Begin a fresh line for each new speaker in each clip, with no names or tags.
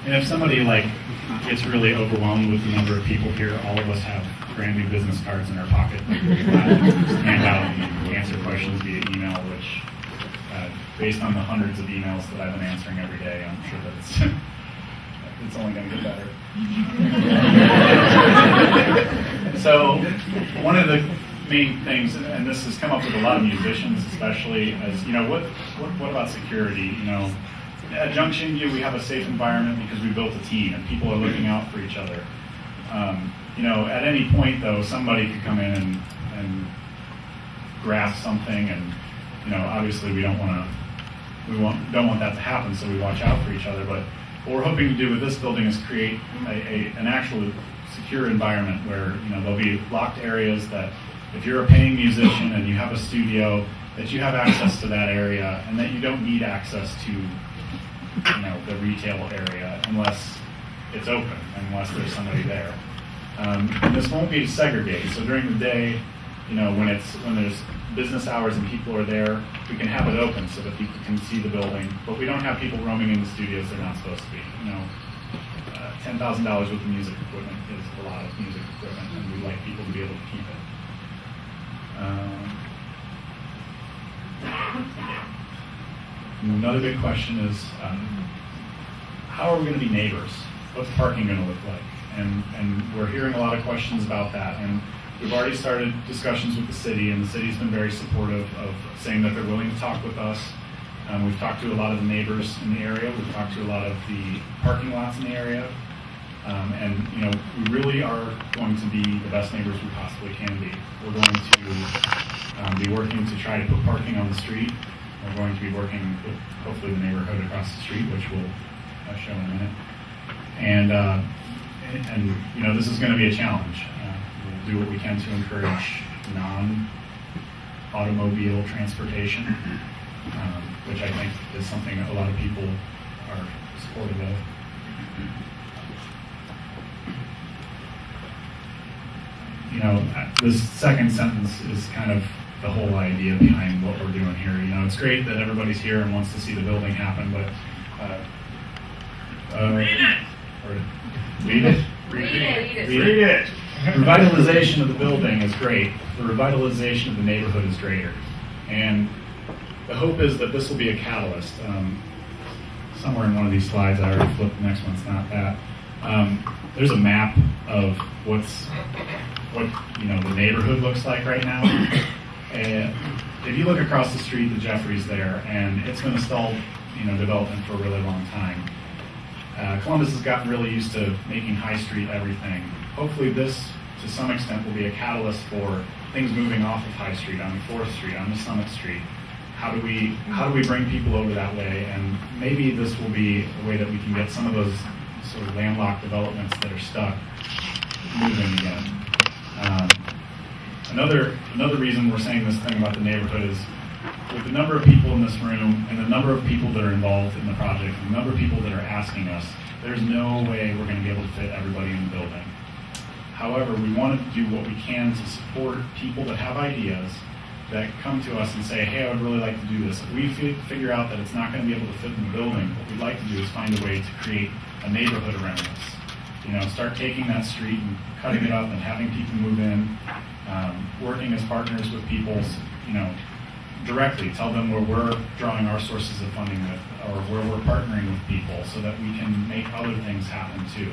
And if somebody like gets really overwhelmed with the number of people here, all of us have brand new business cards in our pocket. Just hand out and answer questions via email, which, based on the hundreds of emails that I've been answering every day, I'm sure that it's only going to get better. So one of the main things, and this has come up with a lot of musicians, especially, as what about security? At Junction View, we have a safe environment because we built a team and people are looking out for each other. At any point, though, somebody could come in and grasp something, and obviously we don't want that to happen, so we watch out for each other. But what we're hoping to do with this building is create an actual secure environment where there'll be locked areas that if you're a paying musician and you have a studio, that you have access to that area, and that you don't need access to the retail area unless it's open, unless there's somebody there. And this won't be segregated. So during the day, when there's business hours and people are there, we can have it open so that people can see the building. But we don't have people roaming in the studios they're not supposed to be. $10,000 worth of music equipment is a lot of music equipment, and we'd like people to be able to keep it. Another big question is, how are we going to be neighbors? What's parking going to look like? And we're hearing a lot of questions about that. And we've already started discussions with the city, and the city's been very supportive of saying that they're willing to talk with us. We've talked to a lot of the neighbors in the area. We've talked to a lot of the parking lots in the area. And we really are going to be the best neighbors we possibly can be. We're going to be working to try to put parking on the street. We're going to be working with hopefully the neighborhood across the street, which we'll show in a minute. And this is going to be a challenge. We'll do what we can to encourage non-automobile transportation, which I think is something that a lot of people are supportive of. This second sentence is kind of the whole idea behind what we're doing here. It's great that everybody's here and wants to see the building happen, but read it. Revitalization of the building is great. The revitalization of the neighborhood is greater. And the hope is that this will be a catalyst. Somewhere in one of these slides, I already flipped the next one, it's not that. There's a map of what the neighborhood looks like right now. And if you look across the street, the Jeffries there, and it's been a stalled development for a really long time. Columbus has gotten really used to making High Street everything. Hopefully this, to some extent, will be a catalyst for things moving off of High Street, on 4th Street, on the Summit Street. How do we bring people over that way? And maybe this will be a way that we can get some of those sort of landlocked developments that are stuck moving again. Another reason we're saying this thing about the neighborhood is with the number of people in this room and the number of people that are involved in the project, and the number of people that are asking us, there's no way we're going to be able to fit everybody in the building. However, we want to do what we can to support people that have ideas that come to us and say, hey, I would really like to do this. If we figure out that it's not going to be able to fit in the building, what we'd like to do is find a way to create a neighborhood around us. Start taking that street and cutting it up and having people move in, working as partners with people, directly tell them where we're drawing our sources of funding with, or where we're partnering with people so that we can make other things happen too.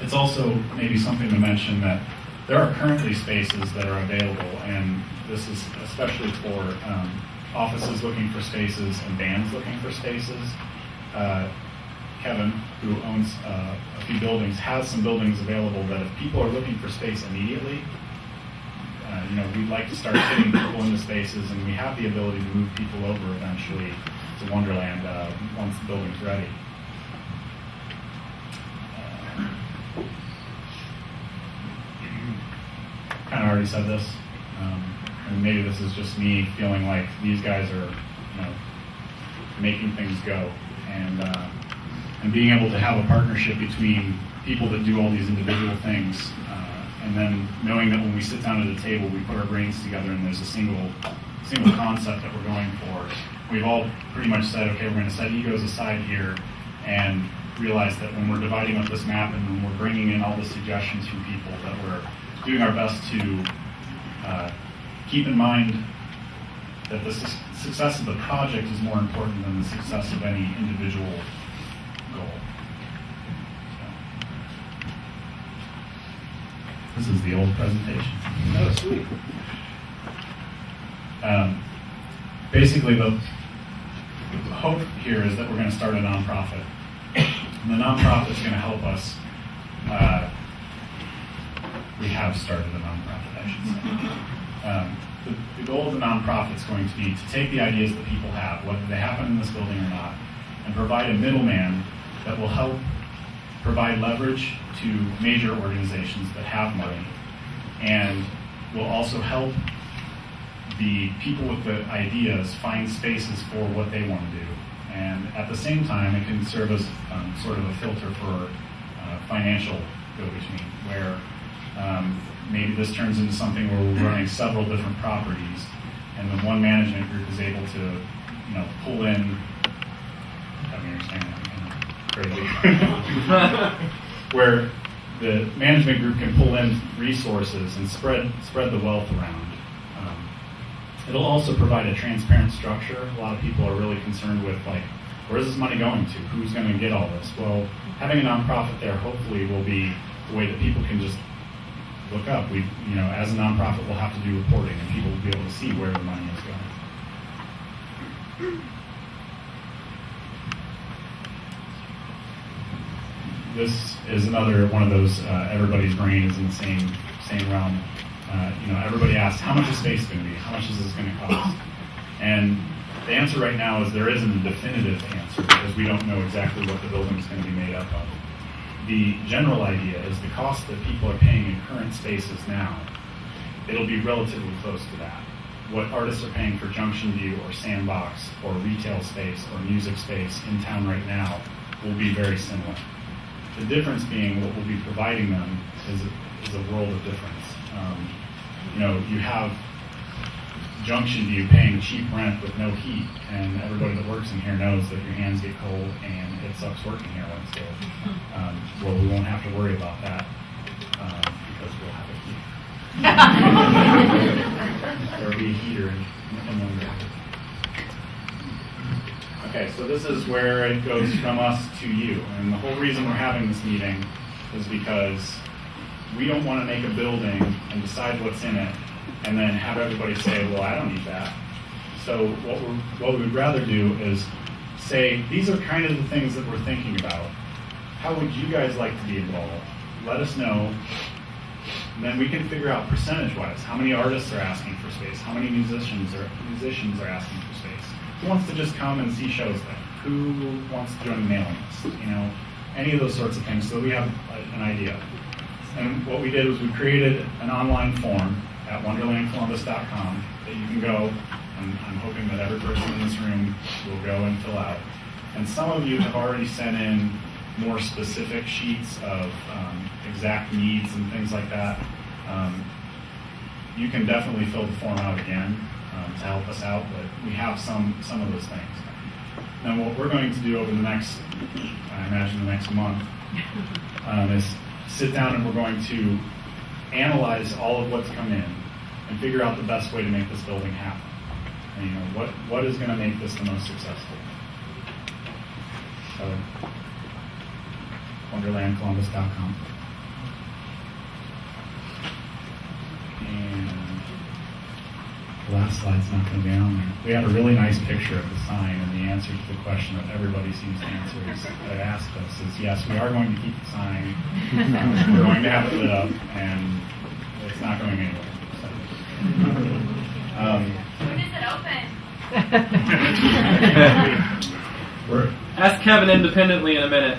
It's also maybe something to mention that there are currently spaces that are available, and this is especially for offices looking for spaces and bands looking for spaces. Kevin, who owns a few buildings, has some buildings available that if people are looking for space immediately, we'd like to start fitting people into spaces, and we have the ability to move people over eventually to Wonderland once the building's ready. Kind of already said this, and maybe this is just me feeling like these guys are, making things go, and being able to have a partnership between people that do all these individual things, and then knowing that when we sit down at a table, we put our brains together, and there's a single concept that we're going for. We've all pretty much said, okay, we're going to set egos aside here, and realize that when we're dividing up this map and when we're bringing in all the suggestions from people, that we're doing our best to keep in mind that the success of the project is more important than the success of any individual goal. So. This is the old presentation.
Oh, sweet.
Basically, the hope here is that we're going to start a nonprofit. And the nonprofit is going to help us. We have started a nonprofit, I should say. The goal of the nonprofit is going to be to take the ideas that people have, whether they happen in this building or not, and provide a middleman that will help provide leverage to major organizations that have money, and will also help the people with the ideas find spaces for what they want to do. And at the same time, it can serve as sort of a filter for financial go-between, where maybe this turns into something where we're running several different properties, and the one management group is able to, pull in. Help me understand that. Crazy. Where the management group can pull in resources and spread the wealth around. It'll also provide a transparent structure. A lot of people are really concerned with, where's this money going to? Who's going to get all this? Well, having a nonprofit there hopefully will be the way that people can just look up. As a nonprofit, we'll have to do reporting, and people will be able to see where the money is going. This is another one of those, everybody's brain is in the same realm. Everybody asks, how much is space going to be? How much is this going to cost? And the answer right now is there isn't a definitive answer because we don't know exactly what the building is going to be made up of. The general idea is the cost that people are paying in current spaces now, it'll be relatively close to that. What artists are paying for Junction View or Sandbox or retail space or music space in town right now will be very similar. The difference being what we'll be providing them is a world of difference. You have Junction View paying cheap rent with no heat, and everybody that works in here knows that your hands get cold and it sucks working here when it's cold. Well, we won't have to worry about that because we'll have a heat. There'll be a heater in one room. Okay, so this is where it goes from us to you, and the whole reason we're having this meeting is because we don't want to make a building and decide what's in it and then have everybody say, well, I don't need that. So what we'd rather do is say, these are kind of the things that we're thinking about. How would you guys like to be involved? Let us know. And then we can figure out percentage-wise how many artists are asking for space, how many musicians are asking for space. Who wants to just come and see shows there? Who wants to join the mailing list? Any of those sorts of things, so we have an idea. And what we did was we created an online form at wonderlandcolumbus.com that you can go, and I'm hoping that every person in this room will go and fill out. And some of you have already sent in more specific sheets of exact needs and things like that. You can definitely fill the form out again to help us out, but we have some of those things. Now what we're going to do over the next, I imagine the next month, is sit down and we're going to analyze all of what's come in and figure out the best way to make this building happen. And, what is going to make this the most successful? So, wonderlandcolumbus.com. And the last slide's not going to be on there. We have a really nice picture of the sign, and the answer to the question that everybody seems to answer is, that asked us is, yes, we are going to keep the sign. We're going to have it lit up, and it's not going anywhere. So.
When is it open?
Ask Kevin independently in a minute.